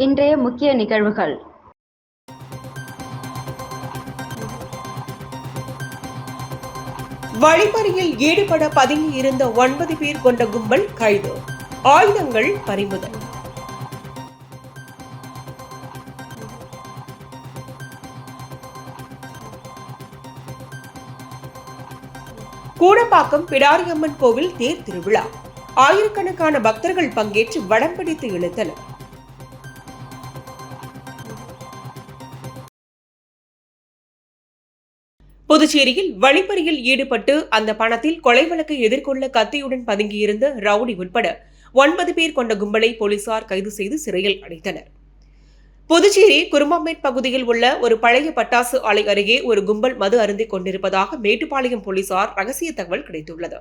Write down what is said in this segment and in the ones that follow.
இன்றைய முக்கிய நிகழ்வுகள். வழிப்பறியில் ஈடுபட பதுங்கி இருந்த 9 பேர் கொண்ட கும்பல் கைது, ஆயுதங்கள் பறிமுதல். கூடப்பாக்கம் பிடாரியம்மன் கோவில் தேர் திருவிழா, ஆயிரக்கணக்கான பக்தர்கள் பங்கேற்று வடம் பிடித்து இழுத்தனர். புதுச்சேரியில் வழிப்பறியில் ஈடுபட்டு அந்த பணத்தில் கொலை வழக்கை எதிர்கொள்ள கத்தியுடன் பதுங்கியிருந்த ரவுடி உட்பட 9 பேர் கொண்ட கும்பலை போலீசார் கைது செய்து சிறையில் அடைத்தனர். புதுச்சேரி குருமாமேட் பகுதியில் உள்ள ஒரு பழைய பட்டாசு ஆலை அருகே ஒரு கும்பல் மது அருந்திக் கொண்டிருப்பதாக மேட்டுப்பாளையம் போலீசார் ரகசிய தகவல் கிடைத்துள்ளது.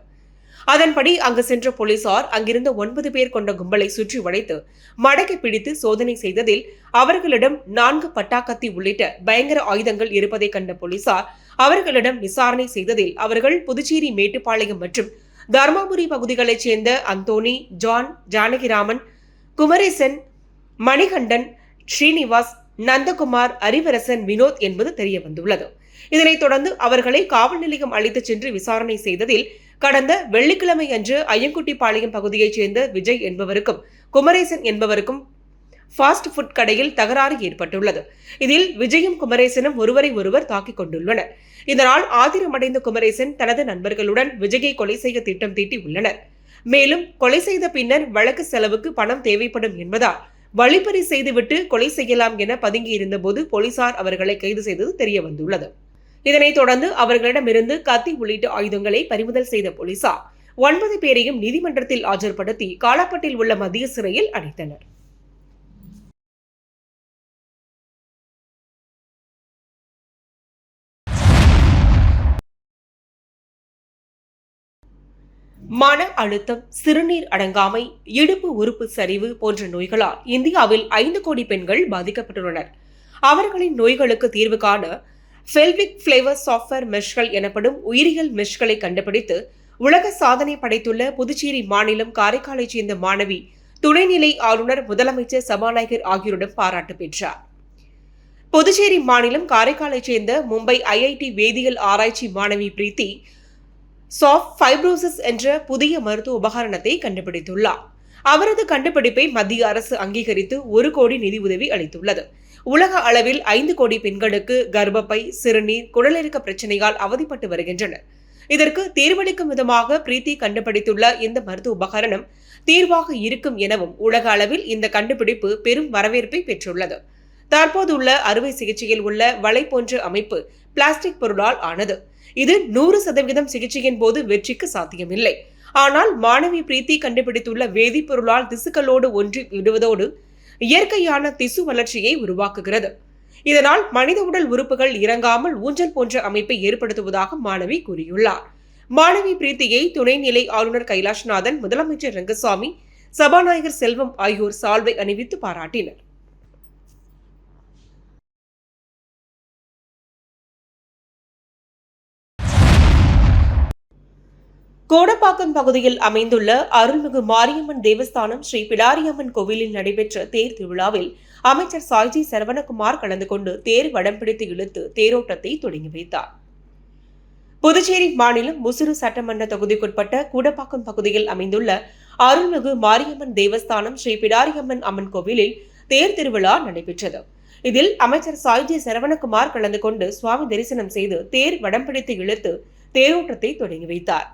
அதன்படி அங்கு சென்ற போலீசார் அங்கிருந்த 9 பேர் கொண்ட கும்பலை சுற்றி வளைத்து மடக்கி பிடித்து சோதனை செய்ததில் அவர்களிடம் 4 பட்டாக்கத்தி உள்ளிட்ட பயங்கர ஆயுதங்கள் இருப்பதை கண்ட போலீசார் அவர்களிடம் விசாரணை செய்ததில் அவர்கள் புதுச்சேரி மேட்டுப்பாளையம் மற்றும் தர்மபுரி பகுதிகளைச் சேர்ந்த அந்தோணி, ஜான், ஜானகிராமன், குமரேசன், மணிகண்டன், ஸ்ரீனிவாஸ், நந்தகுமார், அறிவரசன், வினோத் என்பது தெரியவந்துள்ளது. இதனைத் தொடர்ந்து அவர்களை காவல் நிலையம் அழைத்துச் சென்று விசாரணை செய்ததில் கடந்த வெள்ளிக்கிழமை அன்று ஐயங்குட்டிப்பாளையம் பகுதியைச் சேர்ந்த விஜய் என்பவருக்கும் குமரேசன் என்பவருக்கும் ஃபாஸ்ட் ஃபுட் கடையில் தகராறு ஏற்பட்டுள்ளது. இதில் விஜயும் குமரேசனும் ஒருவரை ஒருவர் தாக்கிக் கொண்டுள்ளனர். இதனால் ஆத்திரமடைந்த குமரேசன் தனது நண்பர்களுடன் விஜயை கொலை செய்ய திட்டம் தீட்டி உள்ளனர். மேலும் கொலை செய்த பின்னர் வழக்கு செலவுக்கு பணம் தேவைப்படும் என்பதால் வழிப்பறி செய்துவிட்டு கொலை செய்யலாம் என பதுங்கியிருந்த போது போலீசார் அவர்களை கைது செய்தது தெரியவந்துள்ளது. இதனைத் தொடர்ந்து அவர்களிடமிருந்து கத்தி உள்ளிட்ட ஆயுதங்களை பறிமுதல் செய்த போலீசார் 9 பேரையும் நீதிமன்றத்தில் ஆஜர்படுத்தி காலாப்பட்டில் உள்ள மத்திய சிறையில் அடைத்தனர். மன அழுத்தம், சிறுநீர் அடங்காமை, இடுப்பு உறுப்பு சரிவு போன்ற நோய்களால் இந்தியாவில் 5 கோடி பெண்கள் பாதிக்கப்பட்டுள்ளனர். அவர்களின் நோய்களுக்கு தீர்வு காண ஃபெல்விக் ஃபிளேவர் சாஃப்ட்வேர் மெஷ்கள் எனப்படும் உயிரியல் மெஷ்களை கண்டுபிடித்து உலக சாதனை படைத்துள்ள புதுச்சேரி மாநிலம் காரைக்காலைச் சேர்ந்த மாணவி துணைநிலை ஆளுநர், முதலமைச்சர், சபாநாயகர் ஆகியோரிடம் பாராட்டு பெற்றார். புதுச்சேரி மாநிலம் காரைக்காலைச் சேர்ந்த மும்பை ஐஐடி வேதியியல் ஆராய்ச்சி மாணவி பிரீத்தி சாஃப்ட் ஃபைப்ரோசிஸ் என்ற புதிய மருத்துவ உபகரணத்தை கண்டுபிடித்துள்ளார். அவரது கண்டுபிடிப்பை மத்திய அரசு அங்கீகரித்து 1 கோடி நிதி உதவி அளித்துள்ளது. உலக அளவில் 5 கோடி பெண்களுக்கு கர்ப்பப்பை, சிறுநீர், குடலிறக்க பிரச்சனையால் அவதிப்பட்டு வருகின்றனர். இதற்கு தீர்வளிக்கும் விதமாக பிரீத்தி கண்டுபிடித்துள்ள இந்த மருத்துவ உபகரணம் தீர்வாக இருக்கும் எனவும் உலக அளவில் இந்த கண்டுபிடிப்பு பெரும் வரவேற்பை பெற்றுள்ளது. தற்போதுள்ள அறுவை சிகிச்சையில் உள்ள வலை போன்ற அமைப்பு பிளாஸ்டிக் பொருளால் ஆனது. இது 100% சிகிச்சையின் போது வெற்றிக்கு சாத்தியமில்லை. ஆனால் மாணவி பிரீத்தி கண்டுபிடித்துள்ள வேதிப்பொருளால் திசுக்களோடு ஒன்றி விடுவதோடு இயற்கையான திசு வளர்ச்சியை உருவாக்குகிறது. இதனால் மனித உடல் உறுப்புகள் இறங்காமல் ஊஞ்சல் போன்ற அமைப்பை ஏற்படுத்துவதாக மாணவி கூறியுள்ளார். மாணவி பிரீத்தியை துணைநிலை ஆளுநர் கைலாஷ்நாதன், முதலமைச்சர் ரங்கசாமி, சபாநாயகர் செல்வம் ஆகியோர் சால்வை அணிவித்து பாராட்டினர். கோடப்பாக்கம் பகுதியில் அமைந்துள்ள அருள்மிகு மாரியம்மன் தேவஸ்தானம் ஸ்ரீ பிடாரியம்மன் கோவிலில் நடைபெற்ற தேர் திருவிழாவில் அமைச்சர் சாய்ஜி சரவணகுமார் கலந்து கொண்டு தேர் வடம் பிடித்து இழுத்து தேரோட்டத்தை தொடங்கி வைத்தார். புதுச்சேரி மாநிலம் முசிறு சட்டமன்ற தொகுதிக்குட்பட்ட கூடப்பாக்கம் பகுதியில் அமைந்துள்ள அருள்மிகு மாரியம்மன் தேவஸ்தானம் ஸ்ரீ பிடாரியம்மன் அம்மன் கோவிலில் தேர் திருவிழா நடைபெற்றது. இதில் அமைச்சர் சாய்ஜி சரவணகுமார் கலந்து கொண்டு சுவாமி தரிசனம் செய்து தேர் வடம் பிடித்து இழுத்து தேரோட்டத்தை தொடங்கி வைத்தார்.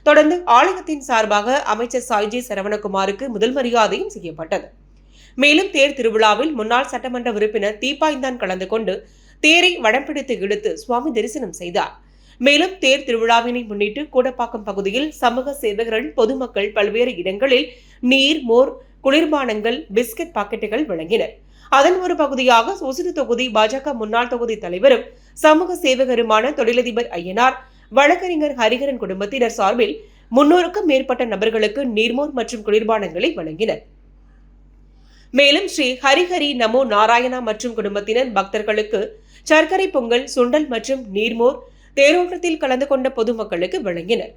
தொடர்ந்து ஆலயத்தின் சார்பாக அமைச்சர் சாய்ஜி சரவணகுமாருக்கு முதல் மரியாதையும் செய்யப்பட்டது. மேலும் தேர் திருவிழாவில் முன்னாள் சட்டமன்ற உறுப்பினர் தீபாய்ந்தான் கலந்து கொண்டு தேரை வடம் பிடித்து இழுத்து சுவாமி தரிசனம் செய்தார். மேலும் தேர் திருவிழாவினை முன்னிட்டு கூடப்பாக்கம் பகுதியில் சமூக சேவகர்கள், பொதுமக்கள் பல்வேறு இடங்களில் நீர், மோர், குளிர்பானங்கள், பிஸ்கட் பாக்கெட்டுகள் வழங்கினர். அதன் ஒரு பகுதியாக ஒசூர் தொகுதி பாஜக முன்னாள் தொகுதி தலைவரும் சமூக சேவகருமான தொழிலதிபர் ஐயனார், வழக்கறிஞர் ஹரிகரன் குடும்பத்தினர் சார்பில் 300க்கும் மேற்பட்ட நபர்களுக்கு நீர்மோர் மற்றும் குளிர்பானங்களை வழங்கினர். மேலும் ஸ்ரீ ஹரிஹரி நமோ நாராயணா மற்றும் குடும்பத்தினர் பக்தர்களுக்கு சர்க்கரை பொங்கல், சுண்டல் மற்றும் நீர்மோர் தேரோட்டத்தில் கலந்து கொண்ட பொதுமக்களுக்கு வழங்கினர்.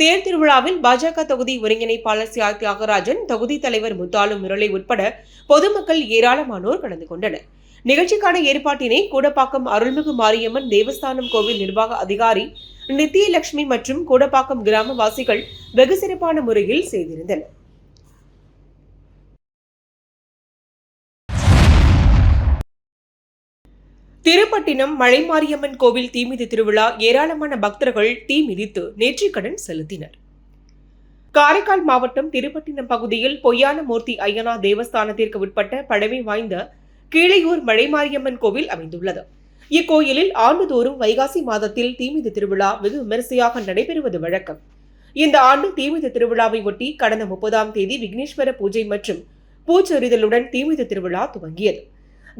தேர் திருவிழாவில் பாஜக தொகுதி ஒருங்கிணைப்பாளர் சியா தியாகராஜன், தொகுதி தலைவர் முத்தாலு முரளி உட்பட பொதுமக்கள் ஏராளமானோர் கலந்து கொண்டனர். நிகழ்ச்சிக்கான ஏற்பாட்டினை கூடப்பாக்கம் அருள்மிகு மாரியம்மன் தேவஸ்தானம் கோவில் நிர்வாக அதிகாரி நித்தியலட்சுமி மற்றும் கூடப்பாக்கம் கிராமவாசிகள் வெகு சிறப்பான முறையில் செய்திருந்தனர். திருப்பட்டினம் மலைமாரியம்மன் கோவில் தீமிதி திருவிழா ஏராளமான பக்தர்கள் தீ மிதித்து நேற்றிக்கடன் செலுத்தினர். காரைக்கால் மாவட்டம் திருப்பட்டினம் பகுதியில் பொய்யானமூர்த்தி ஐயனார் தேவஸ்தானத்திற்கு உட்பட்ட பழமை வாய்ந்த கீழையூர் மலைமாரியம்மன் கோவில் அமைந்துள்ளது. இக்கோயிலில் ஆண்டுதோறும் வைகாசி மாதத்தில் தீமிதி திருவிழா வெகு விமரிசையாக நடைபெறுவது வழக்கம். இந்த ஆண்டு தீமிதி திருவிழாவை ஒட்டி கடந்த 30ஆம் தேதி விக்னேஸ்வர பூஜை மற்றும் பூச்சொரிதலுடன் தீமிதி திருவிழா துவங்கியது.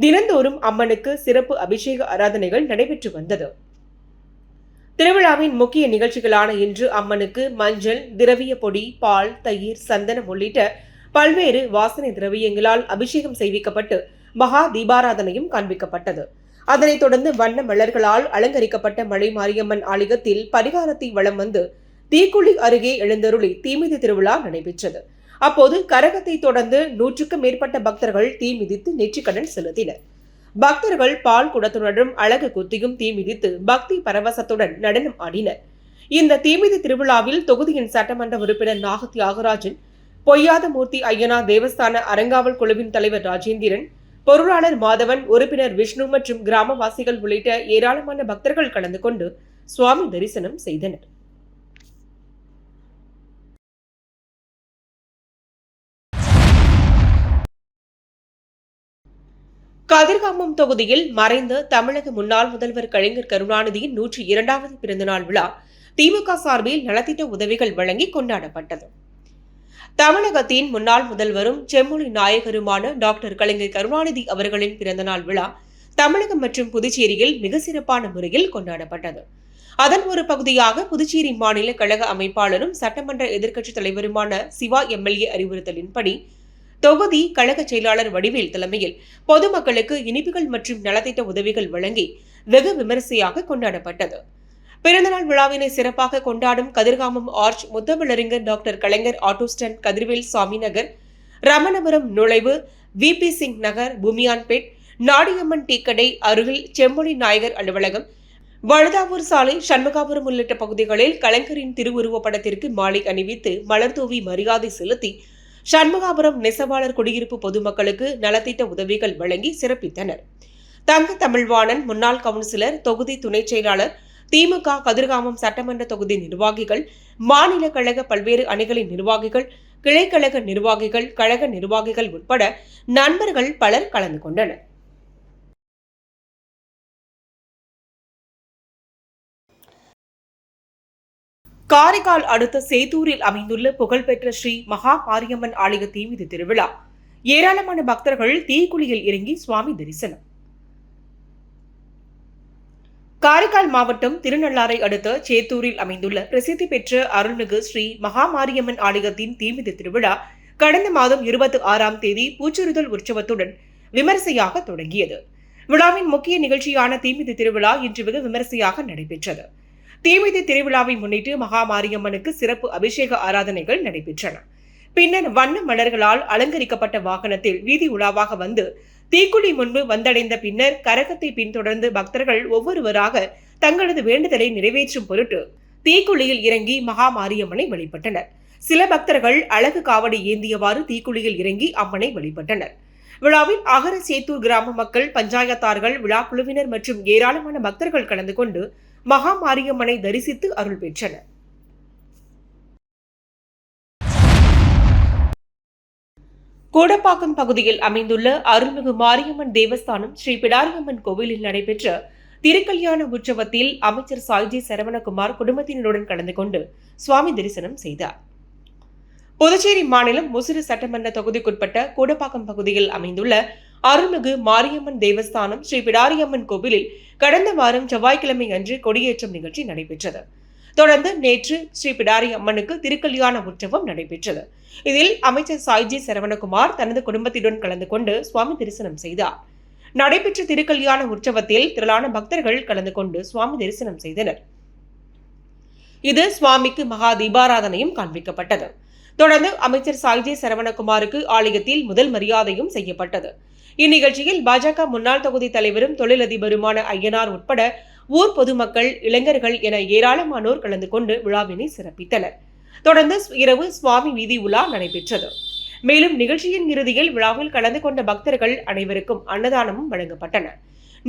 தினந்தோறும் அம்மனுக்கு சிறப்பு அபிஷேக ஆராதனைகள் நடைபெற்று வந்தது. திருவிழாவின் முக்கிய நிகழ்ச்சிகளான இன்று அம்மனுக்கு மஞ்சள், திரவிய பொடி, பால், தயிர், சந்தனம் உள்ளிட்ட பல்வேறு வாசனை திரவியங்களால் அபிஷேகம் செய்விக்கப்பட்டு மகா தீபாராதனையும் காண்பிக்கப்பட்டது. அதனைத் தொடர்ந்து வண்ண மலர்களால் அலங்கரிக்கப்பட்ட மலை மாரியம்மன் ஆலயத்தில் பரிகாரத்தை வலம் வந்து தீக்குழி அருகே எழுந்தருளி தீமிதி திருவிழா நடைபெற்றது. அப்போது கரகத்தை தொடர்ந்து 100க்கும் மேற்பட்ட பக்தர்கள் தீ மிதித்து நெற்றிக்கடன் செலுத்தினர். பக்தர்கள் பால் குடத்துடனும் அழகு குத்தியும் தீ மிதித்து பக்தி பரவசத்துடன் நடனம் ஆடினர். இந்த தீமிதி திருவிழாவில் தொகுதியின் சட்டமன்ற உறுப்பினர் நாக தியாகராஜன், பொய்யாதமூர்த்தி ஐயனார் தேவஸ்தான அறங்காவல் குழுவின் தலைவர் ராஜேந்திரன், பொருளாளர் மாதவன், உறுப்பினர் விஷ்ணு மற்றும் கிராமவாசிகள் உள்ளிட்ட ஏராளமான பக்தர்கள் கலந்து கொண்டு சுவாமி தரிசனம் செய்தனர். கதிர்காமம் தொகுதியில் மறைந்த தமிழக முன்னாள் முதல்வர் கலைஞர் கருணாநிதியின் 102வது பிறந்தநாள் விழா திமுக சார்பில் நலத்திட்ட உதவிகள் வழங்கி கொண்டாடப்பட்டது. தமிழகத்தின் முன்னாள் முதல்வரும் செம்மொழி நாயகருமான டாக்டர் கலைஞர் கருணாநிதி அவர்களின் பிறந்தநாள் விழா தமிழகம் மற்றும் புதுச்சேரியில் மிக சிறப்பான முறையில் கொண்டாடப்பட்டது. அதன் ஒரு பகுதியாக புதுச்சேரி மாநில கழக அமைப்பாளரும் சட்டமன்ற எதிர்க்கட்சித் தலைவருமான சிவா எம்எல்ஏ அறிவுறுத்தலின்படி தொகுதி கழக செயலாளர் வடிவேல் தலைமையில் பொதுமக்களுக்கு இனிப்புகள் மற்றும் நலத்திட்ட உதவிகள் வழங்கி வெகு விமரிசையாக கொண்டாடப்பட்டது. பிறந்தநாள் விழாவினை சிறப்பாக கொண்டாடும் கதிர்காமம் ஆர்ச், முத்தமிழறிஞர் டாக்டர் கலைஞர் ஆட்டோ ஸ்டாண்ட், கதிர்வேல் சாமி நகர், ரமணபுரம் நுழைவு, VP சிங் நகர், பூமியான்பேட், நாடியம்மன் டீக்கடை அருகில் செம்மொழி நாயகர் அலுவலகம், வழுதாவூர் சாலை, சண்முகாபுரம் உள்ளிட்ட பகுதிகளில் கலைஞரின் திருவுருவப் படத்திற்கு மாலை அணிவித்து மலர்தூவி மரியாதை செலுத்தி சண்முகாபுரம் நெசவாளர் குடியிருப்பு பொதுமக்களுக்கு நலத்திட்ட உதவிகள் வழங்கி சிறப்பித்தனர். தங்க தமிழ்வாணன், முன்னாள் கவுன்சிலர், தொகுதி துணைச் செயலாளர், திமுக கதிர்காமம் சட்டமன்ற தொகுதி நிர்வாகிகள், மாநில கழக பல்வேறு அணிகளின் நிர்வாகிகள், கிளைக்கழக நிர்வாகிகள், கழக நிர்வாகிகள் உட்பட நண்பர்கள் பலர் கலந்து கொண்டனர். காரைக்கால் அடுத்த சேத்தூரில் அமைந்துள்ள புகழ்பெற்ற ஸ்ரீ மகா மாரியம்மன் ஆலய தீமிதி திருவிழா ஏராளமான பக்தர்கள் தீக்குழியில் இறங்கி சுவாமி தரிசனம். காரைக்கால் மாவட்டம் திருநள்ளாறை அடுத்த சேத்தூரில் அமைந்துள்ள பிரசித்தி பெற்ற அருள்மிகு ஸ்ரீ மகா மாரியம்மன் ஆலயத்தின் தீமிதி திருவிழா கடந்த மாதம் 26ஆம் தேதி பூச்சொரிதல் உற்சவத்துடன் விமரிசையாக தொடங்கியது. விழாவின் முக்கிய நிகழ்ச்சியான தீமிதி திருவிழா இன்று வெகு விமரிசையாக நடைபெற்றது. தீமிதி திருவிழாவை முன்னிட்டு மகா மாரியம்மனுக்கு சிறப்பு அபிஷேக ஆராதனைகள் நடைபெற்றன. பின்னர் வண்ண மலர்களால் அலங்கரிக்கப்பட்ட வாகனத்தில் வீதி உலாவாக வந்து தீக்குழி முன்பு வந்தடைந்த பின்னர் கரகத்தை பின்தொடர்ந்து பக்தர்கள் ஒவ்வொருவராக தங்களது வேண்டுதலை நிறைவேற்றும் பொருட்டு தீக்குழியில் இறங்கி மகா மாரியம்மனை வழிபட்டனர். சில பக்தர்கள் அழகு காவடி ஏந்தியவாறு தீக்குழியில் இறங்கி அம்மனை வழிபட்டனர். விழாவில் அகர சேத்தூர் கிராம மக்கள், பஞ்சாயத்தார்கள், விழா குழுவினர் மற்றும் ஏராளமான பக்தர்கள் கலந்து கொண்டு மகா மாரியம்மனை தரிசித்து அருள் பெற்றனர். கோடப்பாக்கம் பகுதியில் அமைந்துள்ள அருள்மிகு மாரியம்மன் தேவஸ்தானம் ஸ்ரீ பிடாரியம்மன் கோவிலில் நடைபெற்ற திருக்கல்யாண உற்சவத்தில் அமைச்சர் சாய்ஜி சரவணகுமார் குடும்பத்தினருடன் கலந்து கொண்டு சுவாமி தரிசனம் செய்தார். புதுச்சேரி மாநிலம் முசிறு சட்டமன்ற தொகுதிக்குட்பட்ட கோடப்பாக்கம் பகுதியில் அமைந்துள்ள அருள்மிகு மாரியம்மன் தேவஸ்தானம் ஸ்ரீ பிடாரியம்மன் கோவிலில் கடந்த வாரம் செவ்வாய்க்கிழமை அன்று கொடியேற்றம் நிகழ்ச்சி நடைபெற்றது. தொடர்ந்து நேற்று ஸ்ரீ பிடாரி அம்மனுக்கு திருக்கல்யாண உற்சவம் நடைபெற்றது. இதில் அமைச்சர் சாய்ஜி சரவணகுமார் தனது குடும்பத்துடன் கலந்து கொண்டு சுவாமி தரிசனம் செய்தார். நடைபெற்ற திருக்கல்யாண உற்சவத்தில் திரளான பக்தர்கள் கலந்து கொண்டு சுவாமி தரிசனம் செய்தனர். இது சுவாமிக்கு மகா தீபாராதனையும் காண்பிக்கப்பட்டது. தொடர்ந்து அமைச்சர் சாய்ஜி சரவணகுமாருக்கு ஆலயத்தில் முதல் மரியாதையும் செய்யப்பட்டது. இந்நிகழ்ச்சியில் பாஜக முன்னாள் தொகுதி தலைவரும் தொழிலதிபருமான ஐயனார் உட்பட ஊர் பொதுமக்கள், இளைஞர்கள் என ஏராளமானோர் கலந்து கொண்டு விழாவினை சிறப்பித்தனர். தொடர்ந்து இரவு சுவாமி வீதி உலா நடைபெற்றது. மேலும் நிகழ்ச்சியின் இறுதியில் விழாவில் கலந்து கொண்ட பக்தர்கள் அனைவருக்கும் அன்னதானமும் வழங்கப்பட்டன.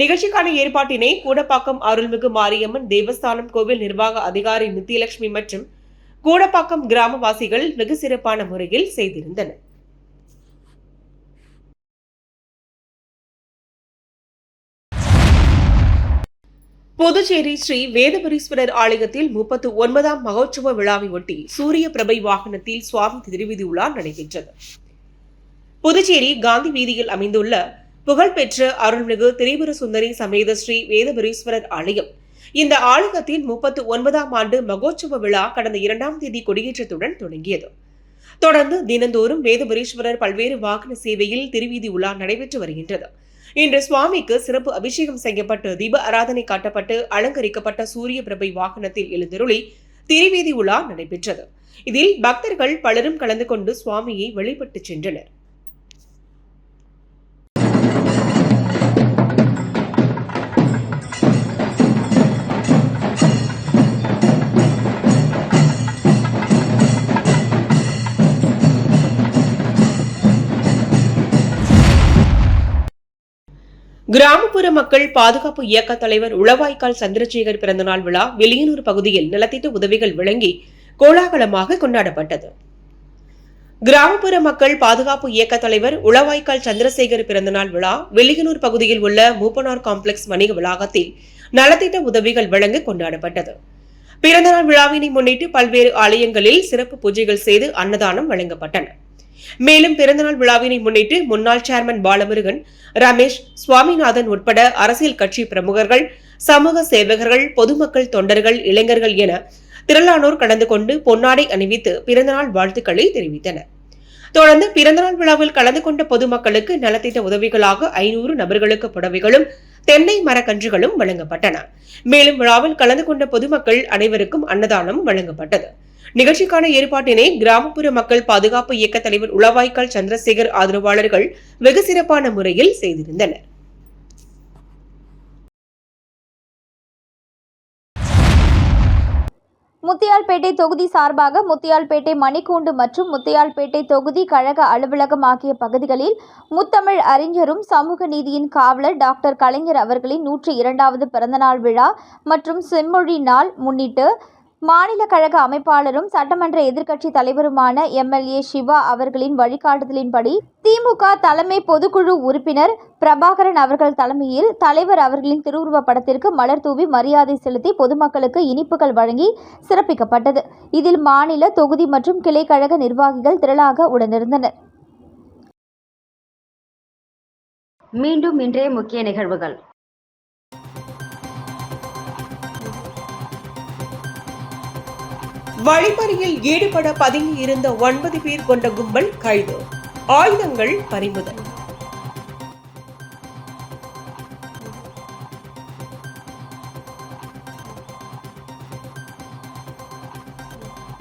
நிகழ்ச்சிக்கான ஏற்பாட்டினை கூடப்பாக்கம் அருள்மிகு மாரியம்மன் தேவஸ்தானம் கோவில் நிர்வாக அதிகாரி நித்யலட்சுமி மற்றும் கூடப்பாக்கம் கிராமவாசிகள் வெகு சிறப்பான முறையில் செய்திருந்தனர். புதுச்சேரி ஸ்ரீ வேதபுரீஸ்வரர் ஆலயத்தில் 39ஆம் மகோற்சவ விழாவை ஒட்டி சூரிய பிரபை வாகனத்தில் சுவாமி திருவீதி உலா நடைபெற்றது. புதுச்சேரி காந்தி வீதியில் அமைந்துள்ள புகழ்பெற்ற அருள்மிகு திரிபுர சுந்தரி சமேத ஸ்ரீ வேதபுரீஸ்வரர் ஆலயம் இந்த ஆலயத்தின் 39ஆம் ஆண்டு மகோற்சவ விழா கடந்த 2ஆம் தேதி கொடியேற்றத்துடன் தொடங்கியது. தொடர்ந்து தினந்தோறும் வேதபுரீஸ்வரர் பல்வேறு வாகன சேவையில் திருவீதி உலா நடைபெற்று வருகின்றது. இன்று சுவாமிக்கு சிறப்பு அபிஷேகம் செய்யப்பட்டு தீப ஆராதனை காட்டப்பட்டு அலங்கரிக்கப்பட்ட சூரிய பிரபை வாகனத்தில் எழுந்தருளி திருவீதி உலா நடைபெற்றது. இதில் பக்தர்கள் பலரும் கலந்து கொண்டு சுவாமியை வழிபட்டு சென்றனர். கிராமப்புற மக்கள் பாதுகாப்பு இயக்க தலைவர் உளவாய்க்கால் சந்திரசேகர் பிறந்தநாள் விழா வெளியனூர் பகுதியில் நலத்திட்ட உதவிகள் வழங்கி கோலாகலமாக கொண்டாடப்பட்டது. கிராமப்புற மக்கள் பாதுகாப்பு இயக்க தலைவர் உளவாய்க்கால் சந்திரசேகர் பிறந்தநாள் விழா வெளியனூர் பகுதியில் உள்ள மூப்பனார் காம்ப்ளெக்ஸ் வணிக வளாகத்தில் நலத்திட்ட உதவிகள் வழங்க கொண்டாடப்பட்டது. பிறந்தநாள் விழாவினை முன்னிட்டு பல்வேறு ஆலயங்களில் சிறப்பு பூஜைகள் செய்து அன்னதானம் வழங்கப்பட்டன. மேலும் பிறந்தநாள் விழாவினை முன்னிட்டு முன்னாள் சேர்மன் பாலமுருகன், ரமேஷ், சுவாமிநாதன் உட்பட அரசியல் கட்சி பிரமுகர்கள், சமூக சேவகர்கள், பொதுமக்கள், தொண்டர்கள், இளைஞர்கள் என திரளானோர் கலந்து கொண்டு பொன்னாடை அணிவித்து பிறந்தநாள் வாழ்த்துக்களை தெரிவித்தனர். தொடர்ந்து பிறந்தநாள் விழாவில் கலந்து கொண்ட பொதுமக்களுக்கு நலத்திட்ட உதவிகளாக 500 நபர்களுக்கு புடவைகளும் தென்னை மரக்கன்றுகளும் வழங்கப்பட்டன. மேலும் விழாவில் கலந்து கொண்ட பொதுமக்கள் அனைவருக்கும் அன்னதானம் வழங்கப்பட்டது. நிகழ்ச்சிக்கான ஏற்பாட்டினை கிராமப்புற மக்கள் பாதுகாப்பு இயக்க தலைவர் உளவாய்க்கால் சந்திரசேகர் ஆதரவாளர்கள் வெகு சிறப்பான முறையில் செய்திருந்தனர். முத்தியால்பேட்டை தொகுதி சார்பாக முத்தியால்பேட்டை மணிக்கூண்டு மற்றும் முத்தியால்பேட்டை தொகுதி கழக அலுவலகம் ஆகிய பகுதிகளில் முத்தமிழ் அறிஞரும் சமூக நீதியின் காவலர் டாக்டர் கலைஞர் அவர்களின் 102வது பிறந்தநாள் விழா மற்றும் செம்மொழி நாள் முன்னிட்டு மாநில கழக அமைப்பாளரும் சட்டமன்ற எதிர்க்கட்சி தலைவருமான எம்எல்ஏ சிவா அவர்களின் வழிகாட்டுதலின்படி திமுக தலைமை பொதுக்குழு உறுப்பினர் பிரபாகரன் அவர்கள் தலைமையில் தலைவர் அவர்களின் திருவுருவப் படத்திற்கு மலர் தூவி மரியாதை செலுத்தி பொதுமக்களுக்கு இனிப்புகள் வழங்கி சிறப்பிக்கப்பட்டது. இதில் மாநில, தொகுதி மற்றும் கிளை கழக நிர்வாகிகள் திரளாக உடனிருந்தனர். மீண்டும் இன்றைய முக்கிய நிகழ்வுகள். வழிப்பறியில் ஈடுபட பதுங்கி இருந்த 9 பேர் கொண்ட கும்பல் கைது, ஆயுதங்கள் பறிமுதல்.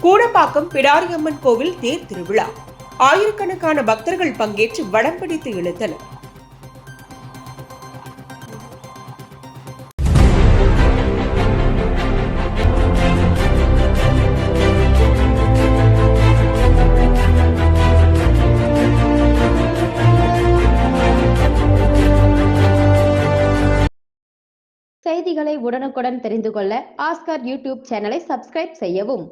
கூடப்பாக்கம் பிடாரியம்மன் கோவில் தேர் திருவிழா, ஆயிரக்கணக்கான பக்தர்கள் பங்கேற்று வடம் பிடித்து இழுத்தனர். செய்திகளை உடனுக்குடன் தெரிந்து கொள்ள ஆஸ்கார் யூடியூப் சேனலை சப்ஸ்கிரைப் செய்யவும்.